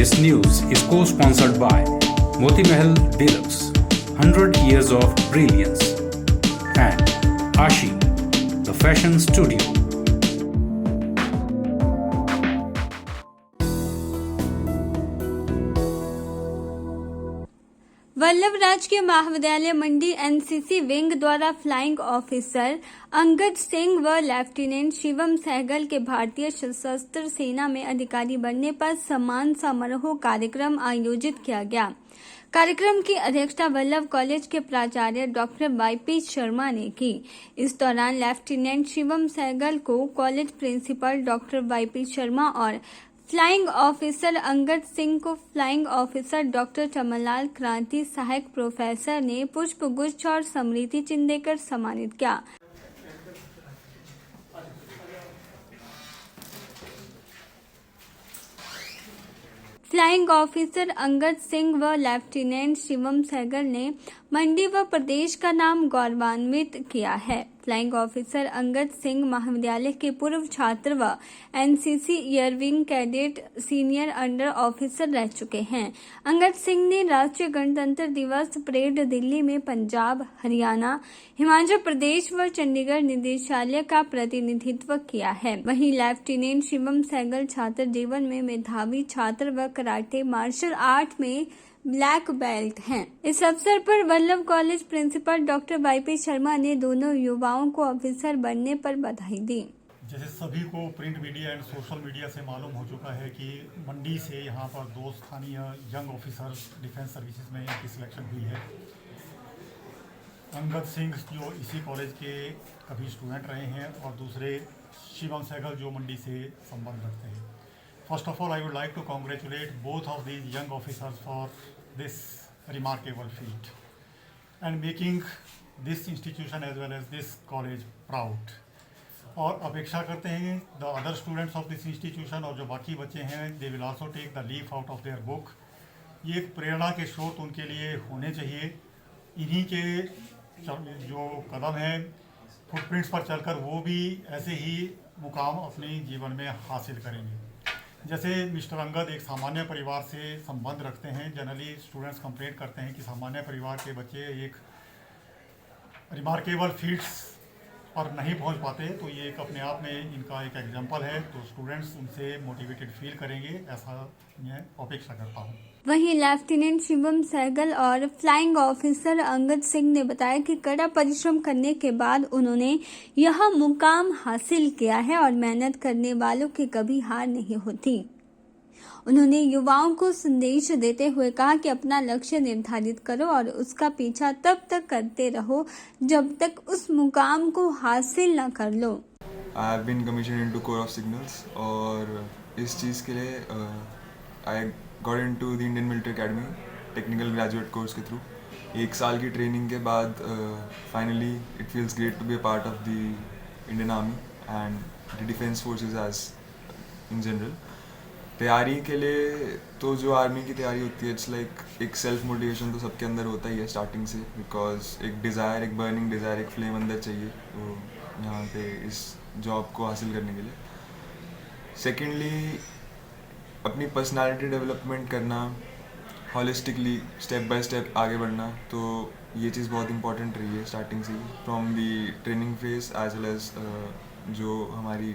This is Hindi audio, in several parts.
This news is co-sponsored by Moti Mahal Deluxe, 100 Years of Brilliance, and Ashi, the Fashion Studio. Vallabh राजकीय महाविद्यालय मंडी एनसीसी विंग द्वारा फ्लाइंग ऑफिसर अंगद सिंह व लेफ्टिनेंट शिवम सहगल के भारतीय सशस्त्र सेना में अधिकारी बनने पर सम्मान समारोह कार्यक्रम आयोजित किया गया। कार्यक्रम की अध्यक्षता वल्लभ कॉलेज के प्राचार्य डॉक्टर वाईपी शर्मा ने की। इस दौरान लेफ्टिनेंट शिवम सहगल को college principal doctor YP Sharma और फ्लाइंग ऑफिसर अंगद सिंह को फ्लाइंग ऑफिसर डॉक्टर चमनलाल क्रांति सहायक प्रोफेसर ने पुष्प गुच्छ और स्मृति चिन्ह देकर सम्मानित किया। फ्लाइंग ऑफिसर अंगद सिंह व लेफ्टिनेंट शिवम सहगल ने मंडी व प्रदेश का नाम गौरवान्वित किया है। फ्लाइंग ऑफिसर अंगद सिंह महाविद्यालय के पूर्व छात्र व NCC air wing cadet senior under officer रह चुके हैं। अंगद सिंह ने राष्ट्रीय गणतंत्र दिवस परेड दिल्ली में पंजाब, हरियाणा, हिमाचल प्रदेश व चंडीगढ़ निदेशालय का प्रतिनिधित्व किया है। वहीं लेफ्टिनेंट शिवम सहगल छात्र जीवन में मेधावी छात्र व कराटे मार्शल आर्ट में ब्लैक बेल्ट हैं। इस अवसर पर Vallabh college principal doctor YP Sharma ने दोनों युवाओं को ऑफिसर बनने पर बधाई दी। जैसे सभी को print media and social media से मालूम हो चुका है कि मंडी से यहाँ पर दो स्थानीय यंग ऑफिसर डिफेंस सर्विसेज में इनकी सिलेक्शन हुई है। अंगद सिंह जो इसी कॉलेज के कभी स्टूडेंट रहे हैं और दूसरे शिवम सहगल जो मंडी से संबंध रखते हैं। First of all, I would like to congratulate both of these young officers for this remarkable feat and making this institution as well as this college proud. और अपेक्षा करते हैं the other students of this institution और जो बाकी बच्चे हैं they will also take the leaf out of their book. ये एक प्रेरणा के स्रोत उनके लिए होने चाहिए। इन्हीं के जो कदम हैं फुटप्रिंट्स पर चलकर वो भी ऐसे ही मुकाम अपने जीवन में हासिल करेंगे। जैसे मिस्टर अंगद एक सामान्य परिवार से संबंध रखते हैं। जनरली स्टूडेंट्स कंप्लेंट करते हैं कि सामान्य परिवार के बच्चे एक रिमार्केबल फीट्स पर नहीं पहुंच पाते, तो ये एक अपने आप में इनका एक एग्जाम्पल है। तो स्टूडेंट्स उनसे मोटिवेटेड फील करेंगे, ऐसा मैं अपेक्षा करता हूँ। वहीं लेफ्टिनेंट शिवम सहगल और फ्लाइंग ऑफिसर अंगद सिंह ने बताया कि कड़ा परिश्रम करने के बाद उन्होंने यह मुकाम हासिल किया है और मेहनत करने वालों की कभी हार नहीं होती। उन्होंने युवाओं को संदेश देते हुए कहा कि अपना लक्ष्य निर्धारित करो और उसका पीछा तब तक करते रहो जब तक उस मुकाम को हासिल न कर लो। I have been commissioned into corps of signals और इस चीज़ के लिए I got into the Indian Military Academy technical graduate course के थ्रू। एक साल की ट्रेनिंग के बाद finally it feels great to be a part of the Indian army and the defence forces as in general. तैयारी के लिए तो जो आर्मी की तैयारी होती है इट्स लाइक एक सेल्फ मोटिवेशन तो सबके अंदर होता ही है स्टार्टिंग से, बिकॉज एक डिज़ायर, एक बर्निंग डिज़ायर, एक फ्लेम अंदर चाहिए तो यहाँ पे इस जॉब को हासिल करने के लिए। सेकेंडली अपनी पर्सनालिटी डेवलपमेंट करना, हॉलिस्टिकली स्टेप बाय स्टेप आगे बढ़ना, तो ये चीज़ बहुत इंपॉर्टेंट रही है स्टार्टिंग से ही, from the training phase as well as जो हमारी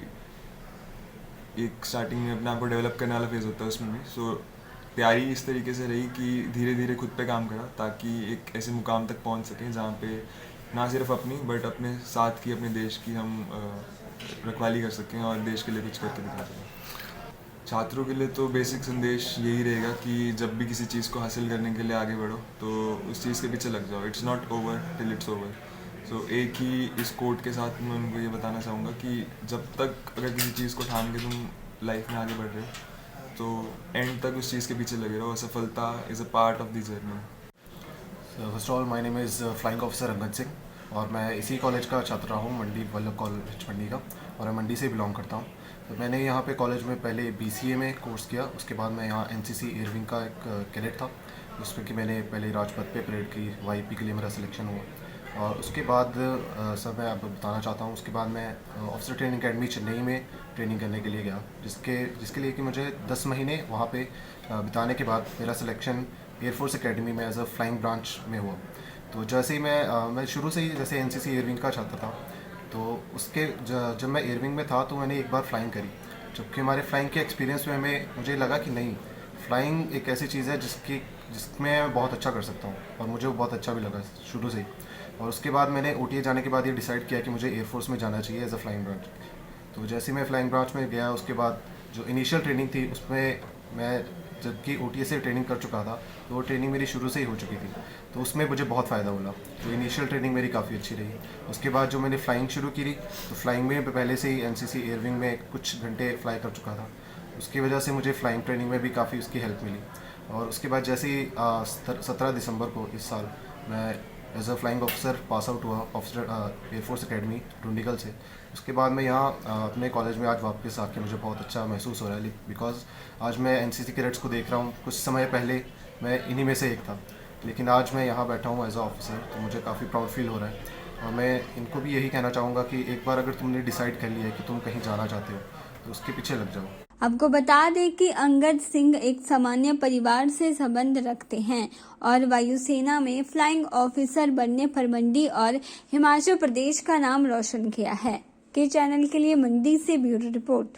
एक स्टार्टिंग में अपने आप को डेवलप करने वाला फेज़ होता है उसमें भी। सो तैयारी इस तरीके से रही कि धीरे धीरे खुद पे काम करा ताकि एक ऐसे मुकाम तक पहुंच सकें जहाँ पे ना सिर्फ अपनी बट अपने साथ की, अपने देश की हम रखवाली कर सकें और देश के लिए कुछ करके दिखा सकें। छात्रों के लिए तो बेसिक संदेश यही रहेगा कि जब भी किसी चीज़ को हासिल करने के लिए आगे बढ़ो तो उस चीज़ के पीछे लग जाओ। It's not over till it's over. So एक ही इस कोट के साथ मैं उनको ये बताना चाहूँगा कि जब तक अगर किसी चीज़ को ठान के तुम लाइफ में आगे बढ़ रहे हो तो एंड तक उस चीज़ के पीछे लगे रहो। सफलता is a part of the journey. First of all my name is flying officer Angad Singh और मैं इसी कॉलेज का छात्र रहा हूँ, मंडी वल्लभ कॉलेज मंडी का, और मैं मंडी से बिलोंग करता हूँ। तो मैंने यहाँ पे कॉलेज में पहले BCA में कोर्स किया, उसके बाद मैं यहाँ NCC ईयरविंग का एक कैडेट था जिसमें कि मैंने पहले राजपथ पे परेड की, YP के लिए मेरा सिलेक्शन हुआ। और उसके बाद सर मैं आपको बताना चाहता हूँ, उसके बाद मैं ऑफिसर ट्रेनिंग अकेडमी चेन्नई में ट्रेनिंग करने के लिए गया, जिसके लिए कि मुझे 10 महीने वहाँ पे बिताने के बाद मेरा सिलेक्शन एयरफोर्स एकेडमी में एज अ फ्लाइंग ब्रांच में हुआ। तो जैसे ही मैं शुरू से ही जैसे एनसीसी एयरविंग का छात्र था, तो उसके जब मैं एयरविंग में था तो मैंने एक बार फ्लाइंग करी, जबकि हमारे फ्लाइंग के एक्सपीरियंस में मुझे लगा कि नहीं, फ्लाइंग एक ऐसी चीज़ है जिसमें मैं बहुत अच्छा कर सकता हूँ, और मुझे वो बहुत अच्छा भी लगा शुरू से ही। और उसके बाद मैंने OTA जाने के बाद ये डिसाइड किया कि मुझे एयरफोर्स में जाना चाहिए एज अ फ्लाइंग ब्रांच। तो जैसे मैं फ्लाइंग ब्रांच में गया, उसके बाद जो इनिशियल ट्रेनिंग थी उसमें मैं जबकि OTA से ट्रेनिंग कर चुका था, तो वो ट्रेनिंग मेरी शुरू से ही हो चुकी थी, तो उसमें मुझे बहुत फ़ायदा मिला। तो इनिशियल ट्रेनिंग मेरी काफ़ी अच्छी रही। उसके बाद जो मैंने फ़्लाइंग शुरू की, तो फ्लाइंग में पहले से ही एनसीसी एयरविंग में कुछ घंटे फ्लाई कर चुका था, उसकी वजह से मुझे फ़्लाइंग ट्रेनिंग में भी काफ़ी उसकी हेल्प मिली। और उसके बाद जैसे ही 17 दिसंबर को इस साल मैं as a flying officer pass out हुआ ऑफिसर एयरफोर्स एकेडमी टुंडीगल से। उसके बाद मैं यहाँ अपने कॉलेज में आज वापस आके मुझे बहुत अच्छा महसूस हो रहा है, बिकॉज आज मैं एनसीसी कैडेट्स को देख रहा हूँ। कुछ समय पहले मैं इन्हीं में से एक था, लेकिन आज मैं यहाँ बैठा हूँ एज अ ऑफिसर, तो मुझे काफ़ी प्राउड फील हो रहा है। और मैं इनको भी यही कहना चाहूँगा कि एक बार अगर तुमने डिसाइड कर लिया है कि तुम कहीं जाना चाहते हो, तो उसके पीछे लग जाओ। आपको बता दें कि अंगद सिंह एक सामान्य परिवार से संबंध रखते हैं और वायुसेना में फ्लाइंग ऑफिसर बनने पर मंडी और हिमाचल प्रदेश का नाम रोशन किया है। के चैनल के लिए मंडी से ब्यूरो रिपोर्ट।